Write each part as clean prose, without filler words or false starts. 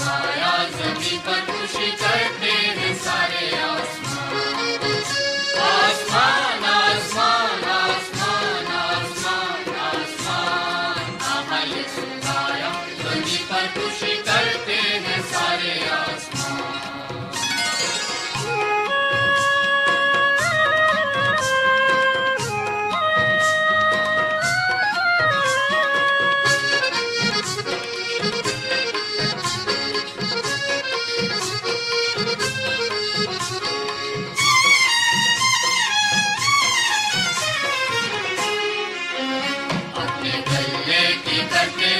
छाया, जमीन पर खुशी करते हैं सारे आसमान। आसमान आसमान आसमान आसमान आसमान, आहा यीशु आया, जमीन पर खुशी करते हैं सारे आसमान।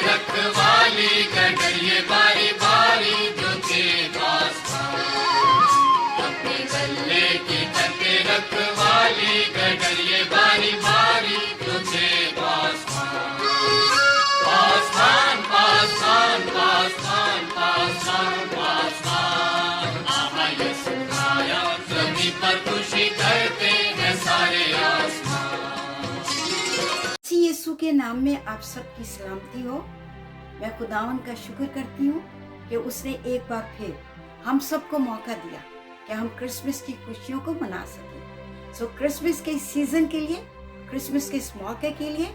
रखवाली गडरिए बारी बारी जो के पास था, अपने गले की करके रखवाली गडरिए बारी बारी जो के पास था। पासवान पासवान पासवान पासवान पासवान, आहा यीशु आया, जमीन पर खुशी करते हैं सारे आसमान। यीशु के नाम में आप सबकी सलामती हो। मैं खुदावन का शुक्र करती हूँ कि उसने एक बार फिर हम सबको मौका दिया कि हम क्रिसमस की खुशियों को मना सकें। सो क्रिसमस के सीजन के लिए, क्रिसमस के इस मौके के लिए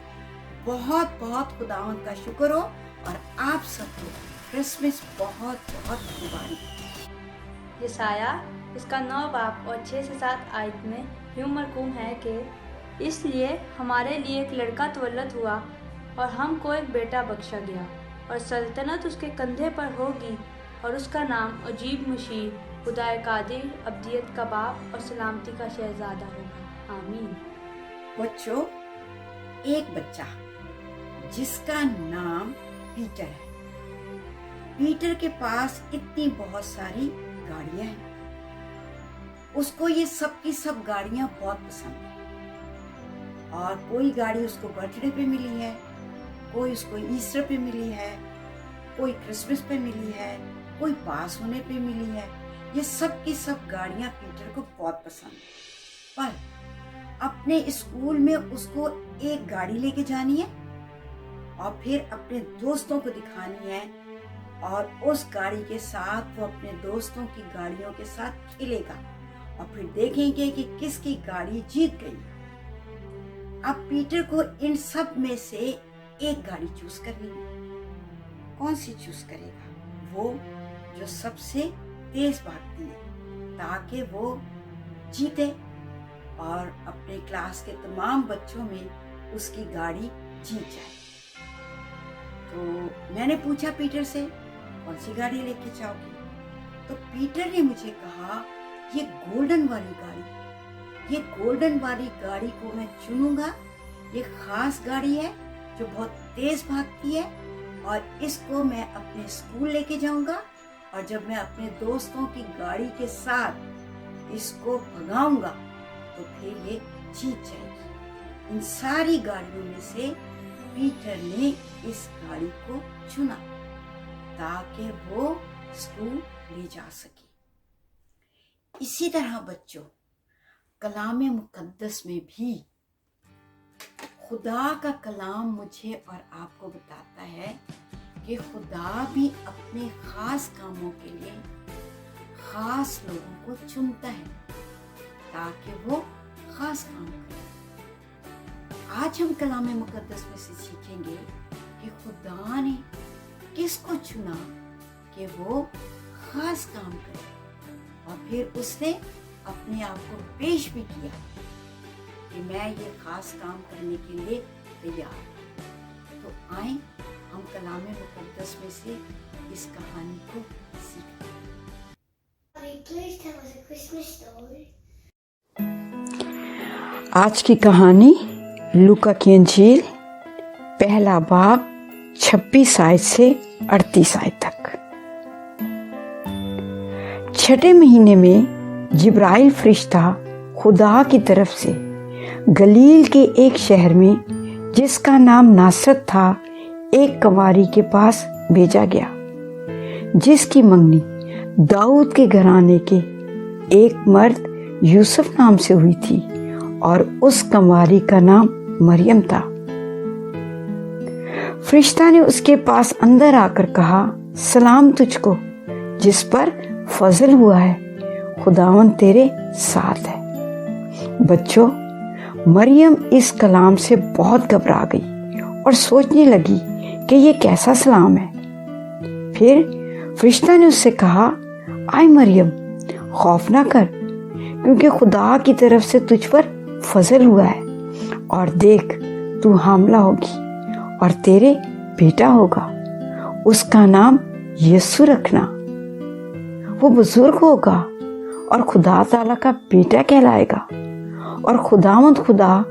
बहुत बहुत खुदावन का शुक्र हो और आप सबको क्रिसमस बहुत बहुत मुबारक। यशाया इसका 9 बाब और 6 से 7 आयत में यूं मरकूम है कि इसलिए हमारे लिए एक लड़का तवल्लद हुआ और हमको एक बेटा बख्शा गया और सल्तनत उसके कंधे पर होगी और उसका नाम अजीब मशीर, खुदाए कादिर, अब्दियत का बाप और सलामती का शहजादा होगा। आमीन। बच्चों, एक बच्चा जिसका नाम पीटर है। पीटर के पास इतनी बहुत सारी गाड़ियां हैं। उसको ये सब की सब गाड़ियां बहुत पसंद है और कोई गाड़ी उसको बर्थडे पे मिली है, कोई उसको ईस्टर पे मिली है, कोई क्रिसमस पे मिली है, कोई पास होने पे मिली है। ये सब की सब गाड़ियां पीटर को बहुत पसंद है। पर अपने स्कूल में उसको एक गाड़ी लेके जानी है और फिर अपने दोस्तों को दिखानी है और उस गाड़ी के साथ वो अपने दोस्तों की गाड़ियों के साथ खेलेगा और फिर देखेंगे कि किसकी गाड़ी जीत गई। अब पीटर को इन सब में से एक गाड़ी चूज करनी है। कौन सी चूज करेगा? वो जो सबसे तेज भागती है, ताकि वो जीते और अपने क्लास के तमाम बच्चों में उसकी गाड़ी जीत जाए। तो मैंने पूछा पीटर से, कौन सी गाड़ी लेके जाओगे? तो पीटर ने मुझे कहा, ये गोल्डन वाली गाड़ी, ये गोल्डन वाली गाड़ी को मैं चुनूंगा। ये खास गाड़ी है जो बहुत तेज भागती है और इसको मैं अपने स्कूल लेके जाऊंगा और जब मैं अपने दोस्तों की गाड़ी के साथ इसको भगाऊंगा तो फिर ये जीत जाएगी। इन सारी गाड़ियों में से पीटर ने इस गाड़ी को चुना ताकि वो स्कूल ले जा सके। इसी तरह बच्चों, कलाम मुकद्दस में भी खुदा का कलाम मुझे और आपको बताता है कि खुदा भी अपने खास कामों के लिए खास लोगों को चुनता है ताकि वो खास काम करें। आज हम कलाम मुकद्दस में से सीखेंगे कि खुदा ने किसको चुना कि वो खास काम करे और फिर उसने अपने आप को पेश भी किया कि मैं ये खास काम करने के लिए तैयार हूं। तो आए हम कलाम मुकद्दस में से इस कहानी को सीखते हैं। आज की कहानी लूका की इंजील 1 बाब 26 आयत से 38 आयत तक। 6 महीने में जिब्राइल फरिश्ता खुदा की तरफ से गलील के एक शहर में जिसका नाम नासरत था एक कंवारी के पास भेजा गया जिसकी मंगनी दाऊद के घराने के एक मर्द यूसुफ नाम से हुई थी और उस कंवारी का नाम मरियम था। फरिश्ता ने उसके पास अंदर आकर कहा, सलाम तुझको जिस पर फजल हुआ है, खुदावन तेरे साथ है। बच्चों, मरियम इस कलाम से बहुत घबरा गई और सोचने लगी कि ये कैसा सलाम है। फिर फरिश्ता ने उससे कहा, आय मरियम, खौफ ना कर, क्योंकि खुदा की तरफ से तुझ पर फजल हुआ है, और देख तू हामला होगी और तेरे बेटा होगा, उसका नाम यीशु रखना। वो बुजुर्ग होगा और खुदा ताला का बेटा कहलाएगा, और खुदावंद खुदा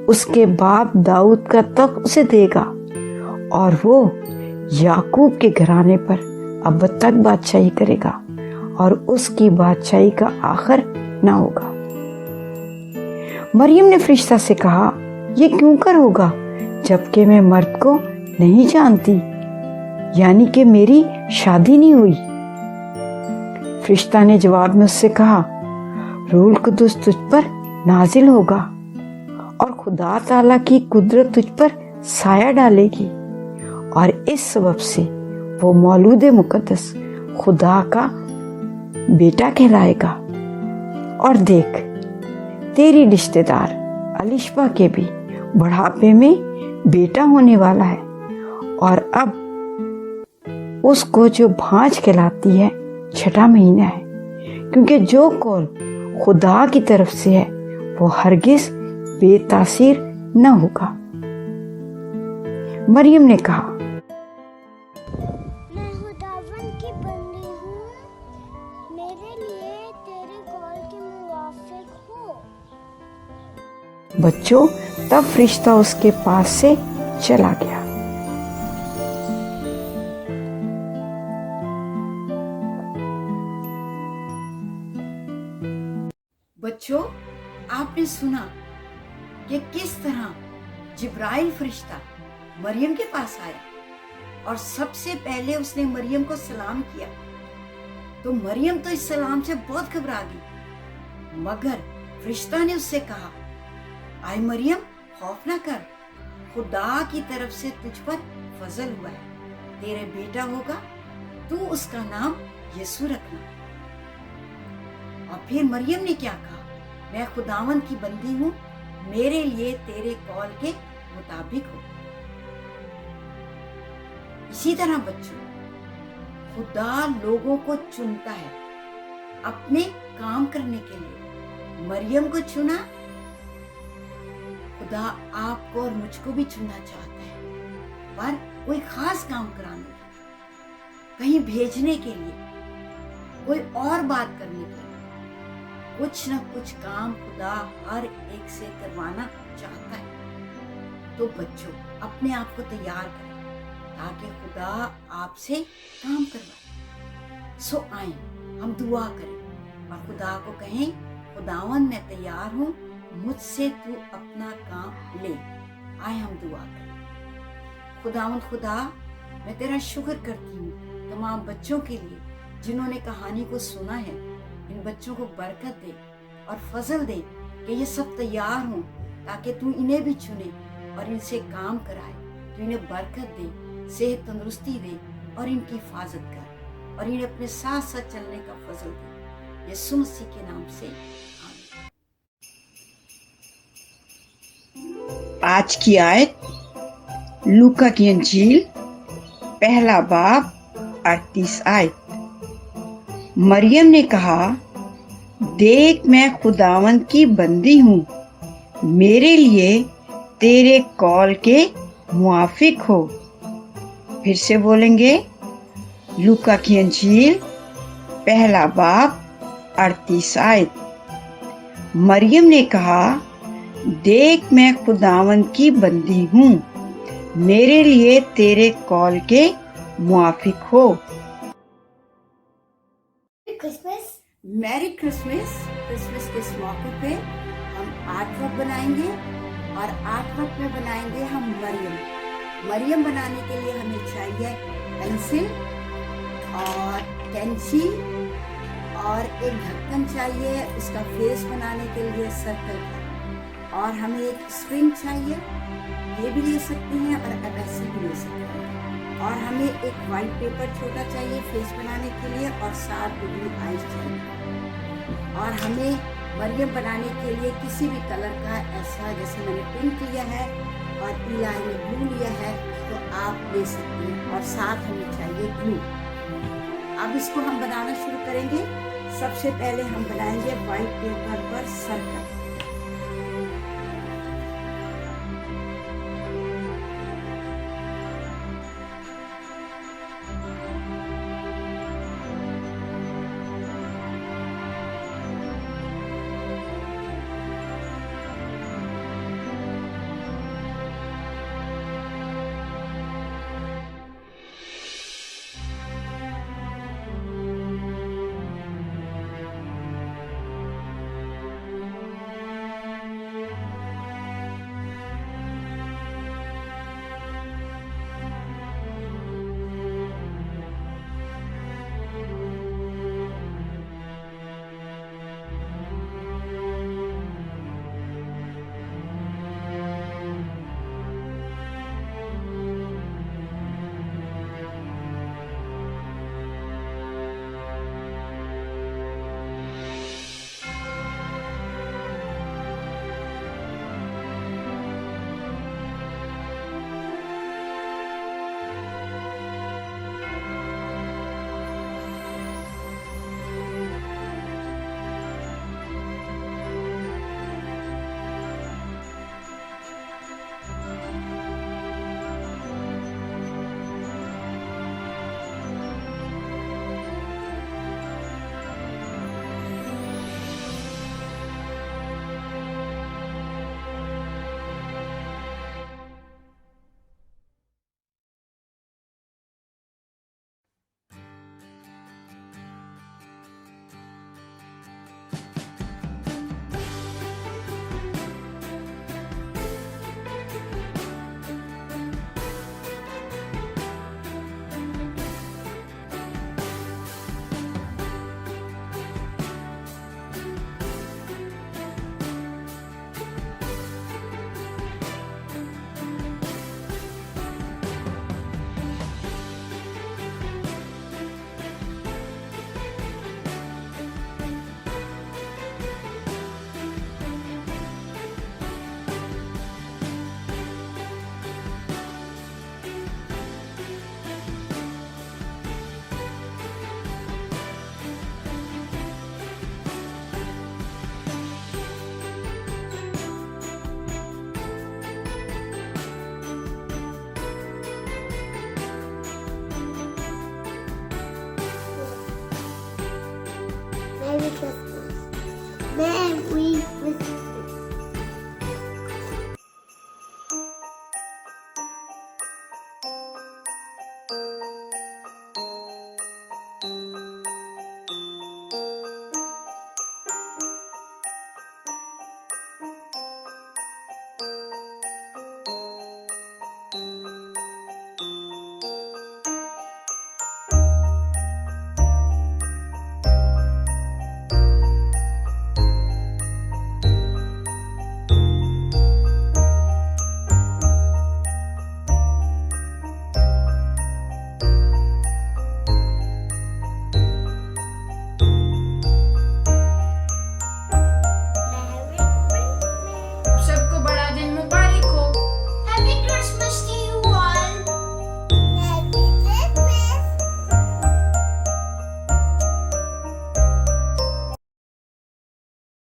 उसके बाप दाऊद का तख्त उसे देगा, और वो याकूब के घराने पर अब तक बादशाही करेगा, और उसकी बादशाही का आखिर ना होगा। मरियम ने फरिश्ता से कहा, ये क्यों कर होगा, जबकि मैं मर्द को नहीं जानती, यानी कि मेरी शादी नहीं हुई। फरिश्ता ने जवाब में उससे कहा, रूह कुद्दुस तुझ पर नाजिल होगा, और खुदा ताला की कुदरत तुझ पर साया डालेगी, और इस सबब से वो मौलूद मुकद्दस खुदा का बेटा कहलाएगा। और देख, तेरी रिश्तेदार अलिशबा के भी बुढ़ापे में बेटा होने वाला है, और अब उसको जो भांज कहलाती है 6वां महीना है, क्योंकि जो कौल खुदा की तरफ से है वो हरगिज बेतासीर न होगा। मरियम ने कहा, मैं खुदावन की बंदी हूँ, मेरे लिए तेरे कॉल के मुवाफिक हो। बच्चों, तब फरिश्ता उसके पास से चला गया। बच्चों, आपने सुना कि किस तरह जिब्राइल फरिश्ता मरियम के पास आया और सबसे पहले उसने मरियम को सलाम किया। तो मरियम तो इस सलाम से बहुत घबरा गई, मगर फरिश्ता ने उससे कहा, आय मरियम, खौफ ना कर, खुदा की तरफ से तुझ पर फजल हुआ है, तेरे बेटा होगा, तू उसका नाम यीशु रखना। और फिर मरियम ने क्या कहा, मैं खुदावन की बंदी हूँ, मेरे लिए तेरे कॉल के मुताबिक हो। इसी तरह बच्चों, खुदा लोगों को चुनता है अपने काम करने के लिए। मरियम को चुना, खुदा आपको और मुझको भी चुनना चाहता है, पर कोई खास काम कराने के लिए, कहीं भेजने के लिए, कोई और बात करने के लिए, कुछ न कुछ काम खुदा हर एक से करवाना चाहता है। तो बच्चों, अपने आप को तैयार करें ताकि खुदा आपसे काम करवाए। सो आए हम दुआ करें और खुदा को कहें, खुदावन मैं तैयार हूँ, मुझसे तू अपना काम ले। आए हम दुआ करें। खुदावन खुदा, मैं तेरा शुक्र करती हूँ तमाम बच्चों के लिए जिन्होंने कहानी को सुना है। इन बच्चों को बरकत दे और फजल दे कि ये सब तैयार हों, ताकि तू इन्हें भी चुने और इनसे काम कराए। तू इन्हें बरकत दे, सेहत तंदुरुस्ती दे और इनकी हिफाजत कर, और इन्हें अपने साथ साथ चलने का फजल दे। यीशु मसीह के नाम से आमीन। आज की आयत लूका की इंजील 1 बाब 38 आयत। मरियम ने कहा, देख मैं खुदावंद की बंदी हूँ, मेरे लिए तेरे कॉल के मुआफिक हो। फिर से बोलेंगे, लूका की इंजील 1 बाब 38 आयत। मरियम ने कहा, देख मैं खुदावंद की बंदी हूँ, मेरे लिए तेरे कॉल के मुआफिक हो। Christmas merry Christmas. क्रिसमस के इस मौके पे हम आर्टवर्क बनाएंगे, और आर्टवर्क में बनाएंगे हम मरियम बनाने के लिए हमें चाहिए पेंसिल और कैंची, और एक ढक्कन चाहिए उसका फेस बनाने के लिए सर्कल का, और हमें एक स्ट्रिंग चाहिए, ये भी ले सकते हैं और एपेसिल भी ले सकते हैं। और हमें एक वाइट पेपर छोटा चाहिए फेस बनाने के लिए और 7 बिगली आइस चाहिए। और हमें मरियम बनाने के लिए किसी भी कलर का ऐसा, जैसे मैंने पिंक लिया है और इलाई में ब्लू लिया है तो आप ले सकते हैं। और साथ हमें चाहिए ग्लू। अब इसको हम बनाना शुरू करेंगे। सबसे पहले हम बनाएंगे वाइट पेपर पर सर्कल।